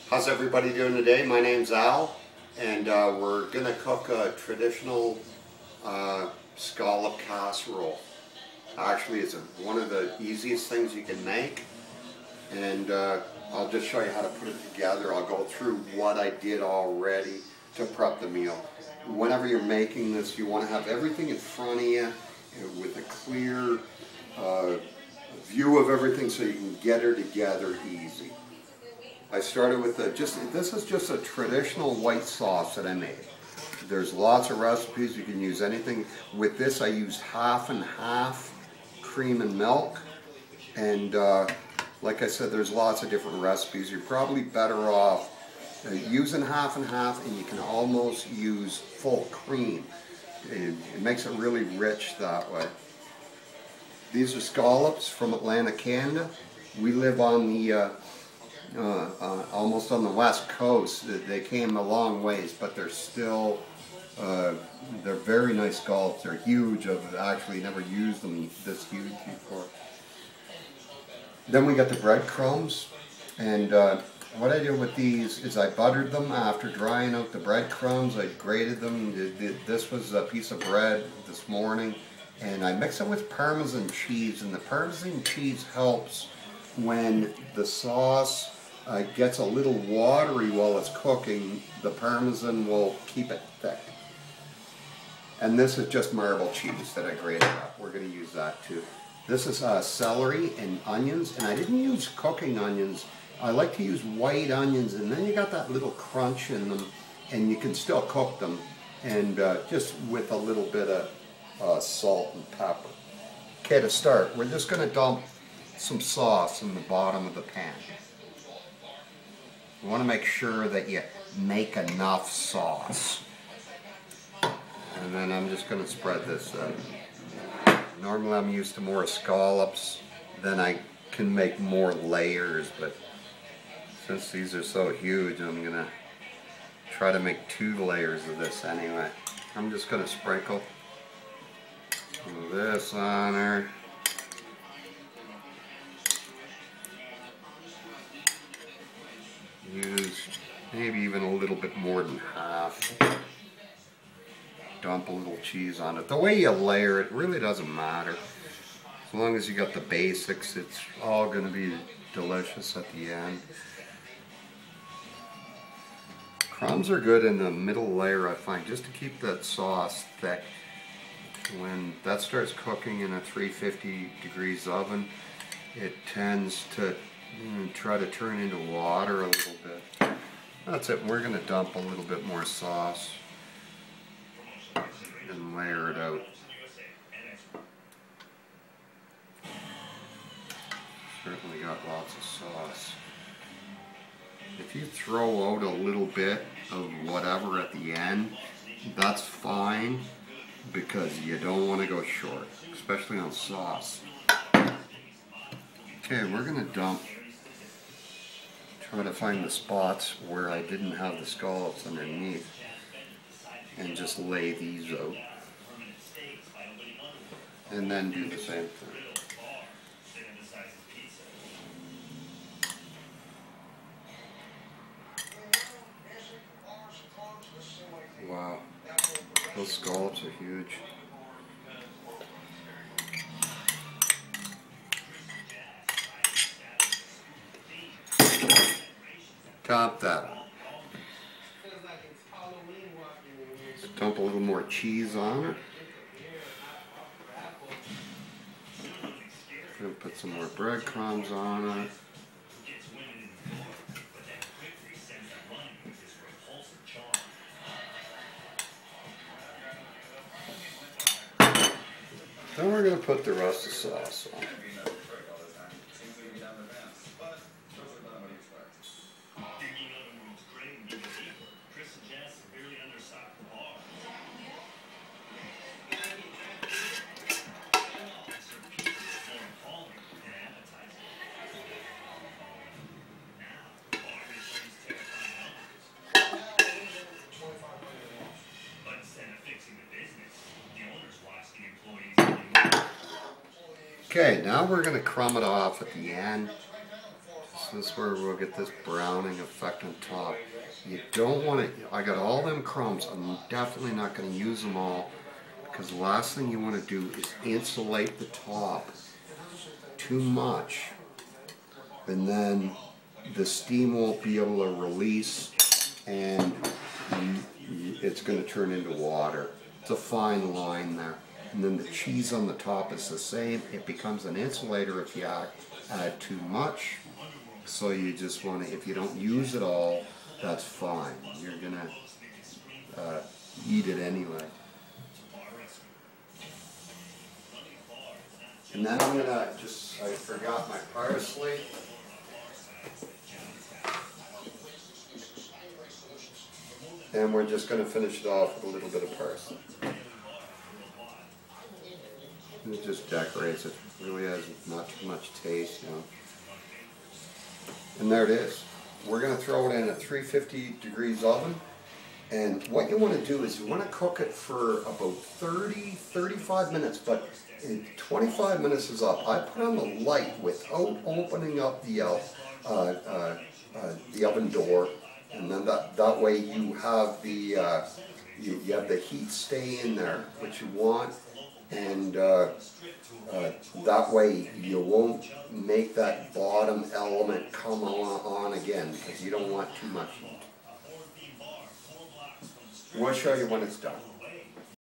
How's everybody doing today? My name's Al, and we're going to cook a traditional scallop casserole. Actually, it's one of the easiest things you can make, and I'll just show you how to put it together. I'll go through what I did already to prep the meal. Whenever you're making this, you want to have everything in front of you with a clear view of everything so you can get her together easy. I started with this is just a traditional white sauce that I made. There's lots of recipes, you can use anything. With this I used half and half cream and milk, and like I said, there's lots of different recipes. You're probably better off using half and half, and you can almost use full cream. It makes it really rich that way. These are scallops from Atlanta, Canada. We live on the almost on the west coast. They came a long ways, but they're still they're very nice scallops. They're huge. I've actually never used them this huge before. Then we got the breadcrumbs, and what I did with these is I buttered them after drying out the breadcrumbs. I grated them. This was a piece of bread this morning, and I mixed it with Parmesan cheese, and the Parmesan cheese helps when the sauce gets a little watery while it's cooking. The Parmesan will keep it thick. And this is just marble cheese that I grated up. We're going to use that too. This is celery and onions, and I didn't use cooking onions. I like to use white onions, and then you got that little crunch in them, and you can still cook them, and just with a little bit of salt and pepper. Okay, to start, we're just going to dump some sauce in the bottom of the pan. You want to make sure that you make enough sauce. And then I'm just going to spread this out. Normally I'm used to more scallops, then I can make more layers, but since these are so huge, I'm going to try to make 2 layers of this anyway. I'm just going to sprinkle this on her. Use maybe even a little bit more than half. Dump a little cheese on it. The way you layer it really doesn't matter. As long as you got the basics, it's all going to be delicious at the end. Crumbs are good in the middle layer, I find, just to keep that sauce thick. When that starts cooking in a 350 degrees oven, it tends to try to turn into water a little bit. That's it. We're going to dump a little bit more sauce and layer it out. Certainly got lots of sauce. If you throw out a little bit of whatever at the end, that's fine, because you don't want to go short, especially on sauce. Okay, we're going to dump. Try to find the spots where I didn't have the scallops underneath and just lay these out, and then do the same thing. Wow, those scallops are huge. Top that. Dump a little more cheese on it. Gonna put some more breadcrumbs on it. Then we're gonna put the rest of the sauce on. Okay, now we're going to crumb it off at the end. Just This is where we'll get this browning effect on top. You don't want to, I got all them crumbs, I'm definitely not going to use them all, because the last thing you want to do is insulate the top too much, and then the steam won't be able to release, and it's going to turn into water. It's a fine line there. And then the cheese on the top is the same. It becomes an insulator if you add too much. So you just want to, if you don't use it all, that's fine. You're going to eat it anyway. And then I'm going to I forgot my parsley. And we're just going to finish it off with a little bit of parsley. And it just decorates it. It really has not too much taste, you know. And there it is. We're going to throw it in a 350 degrees oven. And what you want to do is you want to cook it for about 30-35 minutes, but 25 minutes is up. I put on the light without opening up the oven door, and then that way you have the you have the heat stay in there, which you want, and that way you won't make that bottom element come on again, because you don't want too much heat. We'll show you when it's done.